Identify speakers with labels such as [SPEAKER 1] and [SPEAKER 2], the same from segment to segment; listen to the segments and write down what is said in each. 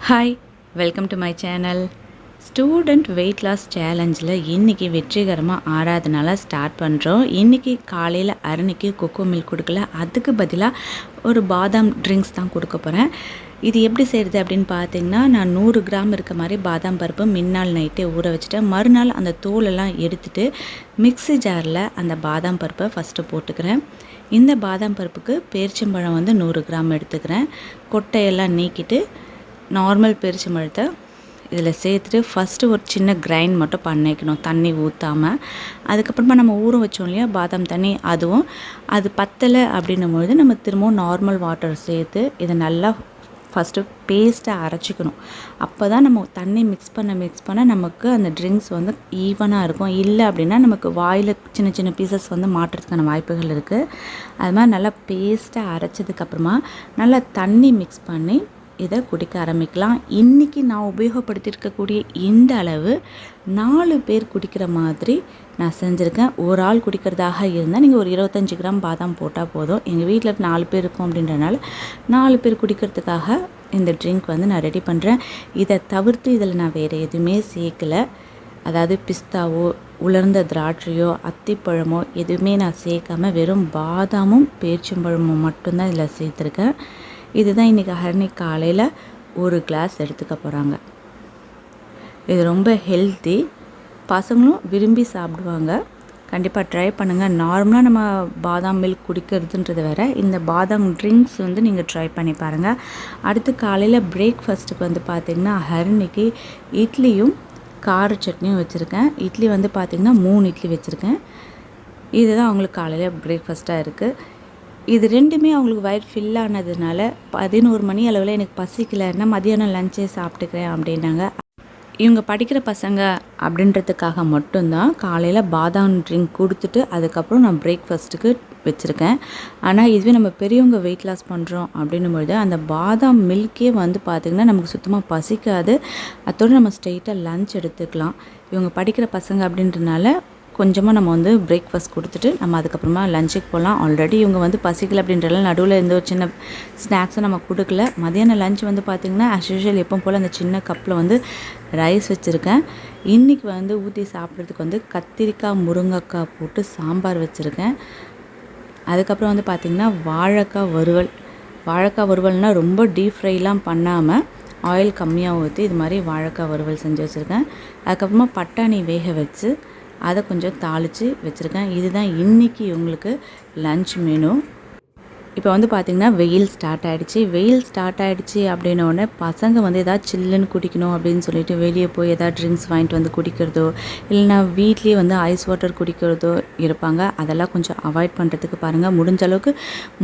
[SPEAKER 1] Hi, welcome to my channel. Student weight loss சேலஞ்சில் இன்றைக்கி வெற்றிகரமாக 6வது நாளாக ஸ்டார்ட் பண்ணுறோம். இன்றைக்கி காலையில் அருணிக்கு கொக்கோ மில்க் கொடுக்கல, அதுக்கு பதிலாக ஒரு பாதாம் ட்ரிங்க்ஸ் தான் கொடுக்க போகிறேன். இது எப்படி செய்கிறது அப்படின்னு பார்த்தீங்கன்னா, நான் 100 கிராம் இருக்க மாதிரி பாதாம் பருப்பு முன்னாள் நைட்டே ஊற வச்சுட்டேன். மறுநாள் அந்த தோலெல்லாம் எடுத்துகிட்டு மிக்ஸி ஜாரில் அந்த பாதாம் பருப்பை ஃபஸ்ட்டு போட்டுக்கிறேன். இந்த பாதாம் பருப்புக்கு பேரிச்சம்பழம் 100 கிராம் எடுத்துக்கிறேன். கொட்டையெல்லாம் நீக்கிட்டு நார்மல் பேரிச்சம்பழத்தை இதில் சேர்த்துட்டு ஃபஸ்ட்டு ஒரு சின்ன கிரைண்ட் மட்டும் பண்ணிக்கணும், தண்ணி ஊற்றாமல். அதுக்கப்புறமா நம்ம ஊற வச்சோம் இல்லையா பாதாம் தண்ணி, அதுவும் அது பத்தலை அப்படின்னும்பொழுது நம்ம திரும்பவும் நார்மல் வாட்டர் சேர்த்து இதை நல்லா ஃபஸ்ட்டு பேஸ்ட்டை அரைச்சிக்கணும். அப்போ தான் நம்ம தண்ணி மிக்ஸ் பண்ண நமக்கு அந்த ட்ரிங்க்ஸ் ஈவனாக இருக்கும். இல்லை அப்படின்னா நமக்கு வாயில் சின்ன சின்ன பீசஸ் மாட்டுறதுக்கான வாய்ப்புகள் இருக்குது. அது மாதிரி நல்லா பேஸ்ட்டை அரைச்சதுக்கப்புறமா நல்லா தண்ணி மிக்ஸ் பண்ணி இதை குடிக்க ஆரம்பிக்கலாம். இன்றைக்கி நான் உபயோகப்படுத்தியிருக்கக்கூடிய இந்த அளவு 4 பேர் குடிக்கிற மாதிரி நான் செஞ்சுருக்கேன். ஒரு ஆள் குடிக்கிறதாக இருந்தால் நீங்கள் ஒரு 25 கிராம் பாதாம் போட்டால் போதும். எங்கள் வீட்டில் 4 பேர் இருக்கும் அப்படின்றனால 4 பேர் குடிக்கிறதுக்காக இந்த ட்ரிங்க் நான் ரெடி பண்ணுறேன். இதை தவிர்த்து இதில் நான் வேறு எதுவுமே சேர்க்கலை. அதாவது பிஸ்தாவோ உலர்ந்த திராட்சையோ அத்திப்பழமோ எதுவுமே நான் சேர்க்காமல் வெறும் பாதாமும் பேரிச்சம்பழமும் மட்டும்தான் இதில் சேர்த்துருக்கேன். இதுதான் இன்றைக்கி ஹரணி காலையில் ஒரு கிளாஸ் எடுத்துக்க போகிறாங்க. இது ரொம்ப ஹெல்த்தி, பசங்களும் விரும்பி சாப்பிடுவாங்க. கண்டிப்பாக ட்ரை பண்ணுங்கள். நார்மலாக நம்ம பாதாம் மில்க் குடிக்கிறதுன்றது வேறு, இந்த பாதாம் ட்ரிங்க்ஸ் நீங்கள் ட்ரை பண்ணி பாருங்கள். அடுத்து காலையில் பிரேக்ஃபாஸ்ட்டுக்கு பார்த்திங்கன்னா ஹரணிக்கு இட்லியும் கார சட்னியும் வச்சுருக்கேன். இட்லி பார்த்திங்கன்னா 3 இட்லி வச்சுருக்கேன். இதுதான் அவங்களுக்கு காலையில் பிரேக்ஃபாஸ்ட்டாக இருக்குது. இது ரெண்டுமே அவங்களுக்கு வயிறு ஃபில் ஆனதுனால 11 மணி அளவில் எனக்கு பசிக்கலைன்னா மதியானம் லஞ்சே சாப்பிட்டுக்கிறேன் அப்படின்னாங்க. இவங்க படிக்கிற பசங்க அப்படின்றதுக்காக மட்டும்தான் காலையில் பாதாம் ட்ரிங்க் கொடுத்துட்டு அதுக்கப்புறம் நான் பிரேக்ஃபாஸ்ட்டுக்கு வச்சுருக்கேன். ஆனால் இதுவே நம்ம பெரியவங்க வெயிட் லாஸ் பண்ணுறோம் அப்படின்னும்பொழுது அந்த பாதாம் மில்கே பார்த்திங்கன்னா நமக்கு சுத்தமாக பசிக்காது. அதோடு நம்ம ஸ்ட்ரெயிட்டாக லஞ்ச் எடுத்துக்கலாம். இவங்க படிக்கிற பசங்க அப்படின்றனால கொஞ்சமாக நம்ம பிரேக்ஃபாஸ்ட் கொடுத்துட்டு நம்ம அதுக்கப்புறமா லஞ்சுக்கு போகலாம். ஆல்ரெடி இவங்க பசிக்கலை அப்படின்றலாம் நடுவில் எந்த ஒரு சின்ன ஸ்நாக்ஸும் நம்ம கொடுக்கல. மதியானம் லஞ்ச் பார்த்திங்கன்னா ஆஸ் யூஷுவல் எப்போ போல் அந்த சின்ன கப்பில் ரைஸ் வச்சுருக்கேன். இன்றைக்கி ஊற்றி சாப்பிட்றதுக்கு கத்திரிக்காய் முருங்கைக்காய் போட்டு சாம்பார் வச்சுருக்கேன். அதுக்கப்புறம் பார்த்திங்கன்னா வாழைக்காய் வறுவல்னால் ரொம்ப டீப் ஃப்ரைலாம் பண்ணாமல் ஆயில் கம்மியாக ஊற்றி இது மாதிரி வாழைக்காய் வறுவல் செஞ்சு வச்சுருக்கேன். அதுக்கப்புறமா பட்டாணி வேக வச்சு அதை கொஞ்சம் தாளித்து வச்சுருக்கேன். இதுதான் இன்றைக்கி உங்களுக்கு லன்ச் மெனு. இப்போ பார்த்திங்கன்னா வெயில் ஸ்டார்ட் ஆகிடுச்சு அப்படின்னோடனே பசங்க ஏதாவது சில்லுன்னு குடிக்கணும் அப்படின்னு சொல்லிட்டு வெளியே போய் ஏதாவது ட்ரிங்க்ஸ் வாங்கிட்டு குடிக்கிறதோ இல்லைனா வீட்லேயே ஐஸ் வாட்டர் குடிக்கிறதோ இருப்பாங்க. அதெல்லாம் கொஞ்சம் அவாய்ட் பண்ணுறதுக்கு பாருங்கள். முடிஞ்ச அளவுக்கு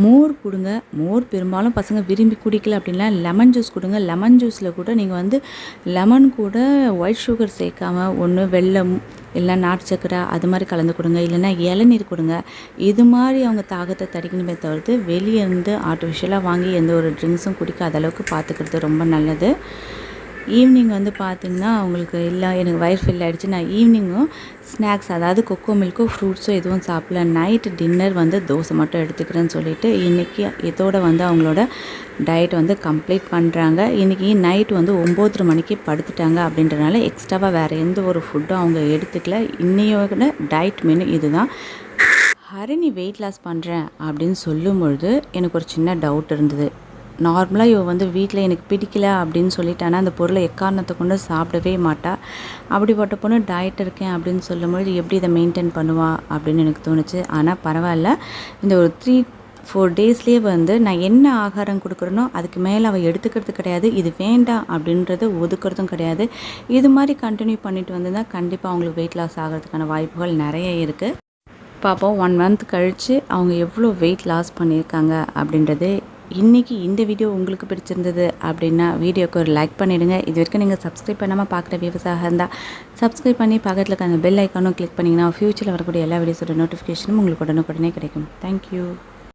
[SPEAKER 1] மோர் கொடுங்க. மோர் பெரும்பாலும் பசங்க விரும்பி குடிக்கல அப்படின்னா லெமன் ஜூஸ் கொடுங்க. லெமன் ஜூஸில் கூட நீங்கள் லெமன் கூட ஒயிட் சுகர் சேர்க்காமல் ஒன்று வெல்லம் இல்லை நாட்டு சக்கரை அது மாதிரி கலந்து கொடுங்க. இல்லைன்னா இளநீர் கொடுங்க. இது மாதிரி அவங்க தாகத்தை தடிக்கணுமே தவிர்த்து வெளியே இருந்து ஆர்டிஃபிஷியலாக வாங்கி எந்த ஒரு ட்ரிங்க்ஸும் குடிக்காத அளவுக்கு பார்த்துக்கிறது ரொம்ப நல்லது. ஈவினிங் பார்த்திங்கன்னா அவங்களுக்கு இல்லை எனக்கு வயிறு ஃபில் ஆகிடுச்சு, நான் ஈவினிங்கும் ஸ்நாக்ஸ் அதாவது கொக்கோ மில்க்கோ ஃப்ரூட்ஸோ எதுவும் சாப்பிடல, நைட்டு டின்னர் தோசை மட்டும் எடுத்துக்கிறேன்னு சொல்லிவிட்டு இன்றைக்கி இதோட அவங்களோட டயட் கம்ப்ளீட் பண்ணுறாங்க. இன்றைக்கி நைட் 9:30 மணிக்கு படுத்துட்டாங்க அப்படின்றனால எக்ஸ்ட்ராவாக வேறு எந்த ஒரு ஃபுட்டும் அவங்க எடுத்துக்கல. இன்னையோட டயட் மெனு இதுதான். ஹரிணி வெயிட் லாஸ் பண்ணுறேன் அப்படின்னு சொல்லும் பொழுது எனக்கு ஒரு சின்ன டவுட் இருந்தது. நார்மலாக இவ வீட்டில் எனக்கு பிடிக்கல அப்படின்னு சொல்லிட்டானா அந்த பொருளை எக்காரணத்தை கொண்டு சாப்பிடவே மாட்டா. அப்படிப்பட்ட பொண்ணு டயட் இருக்கேன் அப்படின்னு சொல்லும்போது எப்படி இதை மெயின்டைன் பண்ணுவா அப்படின்னு எனக்கு தோணுச்சு. ஆனால் பரவாயில்ல, இந்த ஒரு 3-4 டேஸ்லேயே நான் என்ன ஆகாரம் கொடுக்குறேனோ அதுக்கு மேலே அவள் எடுத்துக்கிறது கிடையாது. இது வேண்டாம் அப்படின்றத ஒதுக்கிறதும் கிடையாது. இது மாதிரி கண்டினியூ பண்ணிட்டு வந்ததுதான் கண்டிப்பாக அவங்களுக்கு வெயிட் லாஸ் ஆகிறதுக்கான வாய்ப்புகள் நிறைய இருக்குது. பார்ப்போம் 1 மந்த் கழித்து அவங்க எவ்வளோ வெயிட் லாஸ் பண்ணியிருக்காங்க அப்படின்றது. இன்றைக்கி இந்த வீடியோ உங்களுக்கு பிடிச்சிருந்தது அப்படின்னா வீடியோக்கு ஒரு லைக் பண்ணிவிடுங்க. இது வரைக்கும் நீங்கள் சப்ஸ்கிரைப் பண்ணாமல் பார்க்குற வியூவர்ஸாக இருந்தால் சப்ஸ்கிரைப் பண்ணி பக்கத்தில் இருக்க அந்த பெல் ஐக்கானும் கிளிக் பண்ணிங்கன்னா ஃப்யூச்சரில் வரக்கூடிய எல்லா வீடியோஸோட நோட்டிஃபிகேஷனும் உங்களுக்கு உடனுக்குடனே கிடைக்கும். தேங்க்யூ.